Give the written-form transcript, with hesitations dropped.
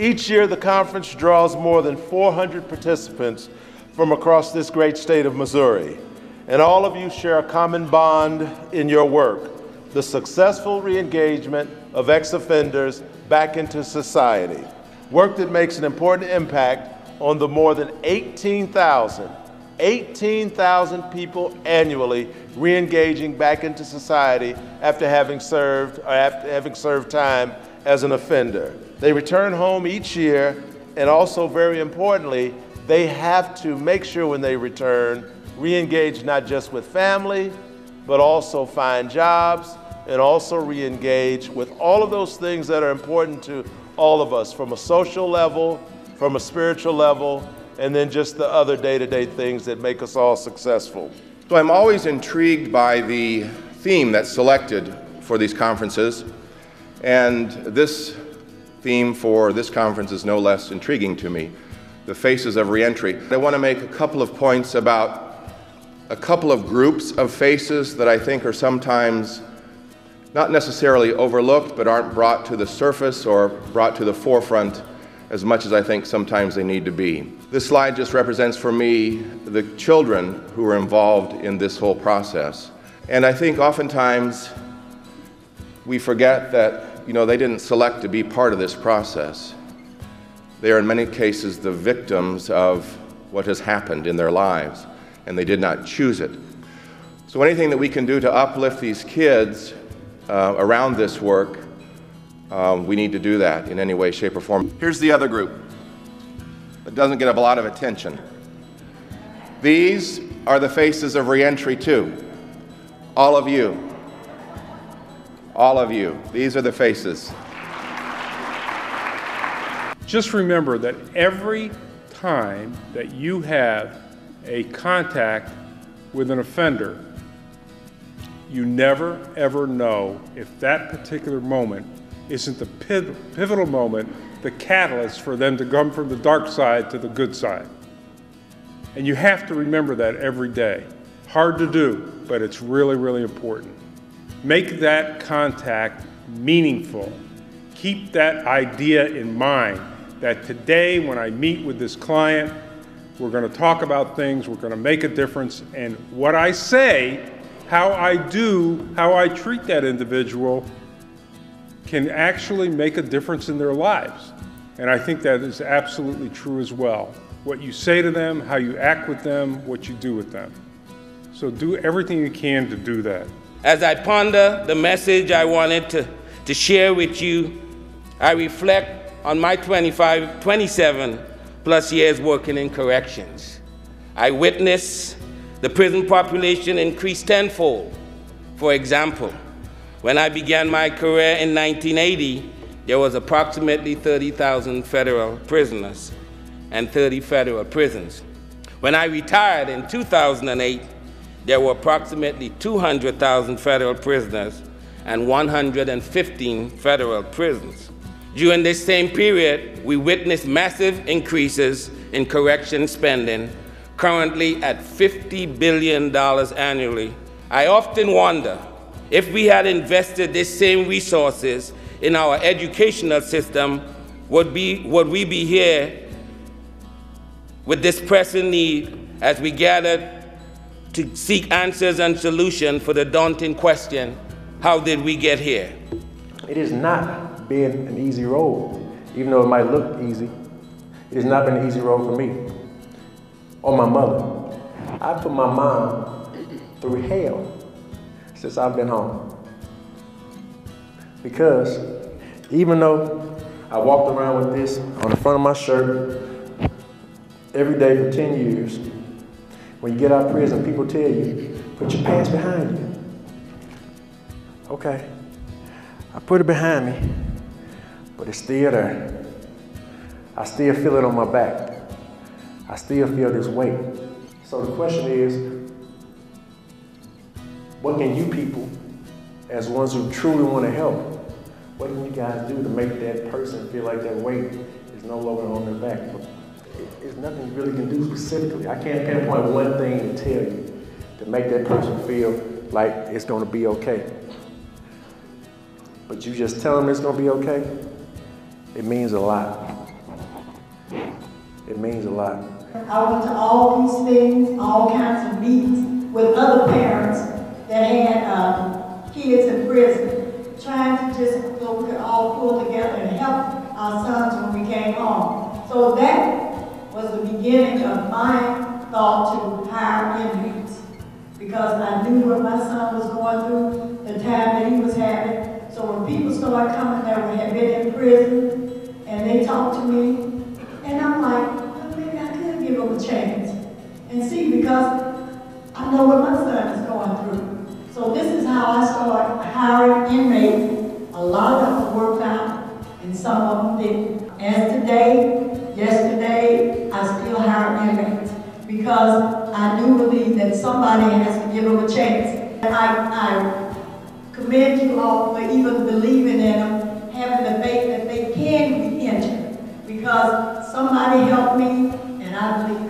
Each year, the conference draws more than 400 participants from across this great state of Missouri. And all of you share a common bond in your work, the successful re-engagement of ex-offenders back into society. Work that makes an important impact on the more than 18,000 people annually re-engaging back into society after having served time as an offender. They return home each year, and also very importantly, they have to make sure when they return, re-engage not just with family, but also find jobs and also re-engage with all of those things that are important to all of us from a social level, from a spiritual level, and then just the other day-to-day things that make us all successful. So I'm always intrigued by the theme that's selected for these conferences, and this theme for this conference is no less intriguing to me, the Faces of Reentry. I want to make a couple of points about a couple of groups of faces that I think are sometimes not necessarily overlooked, but aren't brought to the surface or brought to the forefront as much as I think sometimes they need to be. This slide just represents for me the children who are involved in this whole process. And I think oftentimes we forget that, they didn't select to be part of this process. They are in many cases the victims of what has happened in their lives, and they did not choose it. So anything that we can do to uplift these kids around this work, we need to do that in any way, shape, or form. Here's the other group that doesn't get a lot of attention. These are the faces of reentry too. All of you. All of you. These are the faces. Just remember that every time that you have a contact with an offender, you never ever know if that particular moment isn't the pivotal moment, the catalyst for them to come from the dark side to the good side. And you have to remember that every day. Hard to do, but it's really, really important. Make that contact meaningful. Keep that idea in mind that today when I meet with this client, we're going to talk about things, we're going to make a difference, and what I say, how I do, how I treat that individual can actually make a difference in their lives. And I think that is absolutely true as well. What you say to them, how you act with them, what you do with them. So do everything you can to do that. As I ponder the message I wanted to share with you, I reflect on my 27 plus years working in corrections. I witnessed the prison population increase tenfold. For example, when I began my career in 1980, there was approximately 30,000 federal prisoners and 30 federal prisons. When I retired in 2008, there were approximately 200,000 federal prisoners and 115 federal prisons. During this same period, we witnessed massive increases in correction spending, currently at $50 billion annually. I often wonder if we had invested these same resources in our educational system, would we be here with this pressing need as we gathered to seek answers and solutions for the daunting question, how did we get here? It has not been an easy road, even though it might look easy. It has not been an easy road for me or my mother. I put my mom through hell since I've been home. Because even though I walked around with this on the front of my shirt every day for 10 years, when you get out of prison, people tell you, put your past behind you. Okay, I put it behind me, but it's still there. I still feel it on my back. I still feel this weight. So the question is, what can you people, as ones who truly want to help, what can you guys do to make that person feel like that weight is no longer on their back? There's nothing you really can do specifically. I can't pinpoint one thing to tell you to make that person feel like it's going to be okay. But you just tell them it's going to be okay, it means a lot. It means a lot. I went to all these things, all kinds of meetings with other parents that had kids in prison, trying to just so we could all pull together and help our sons when we came home. So that was the beginning of my thought to hire inmates, because I knew what my son was going through, the time that he was having. So when people started coming that had been in prison, and they talked to me, and I'm like, well, maybe I could give them a chance and see, because I know what my son is going through. So this is how I started hiring inmates. A lot of them worked out, and some of them didn't. As yesterday, I still hire inmates, because I do believe that somebody has to give them a chance. And I commend you all for even believing in them, having the faith that they can reenter, because somebody helped me, and I believe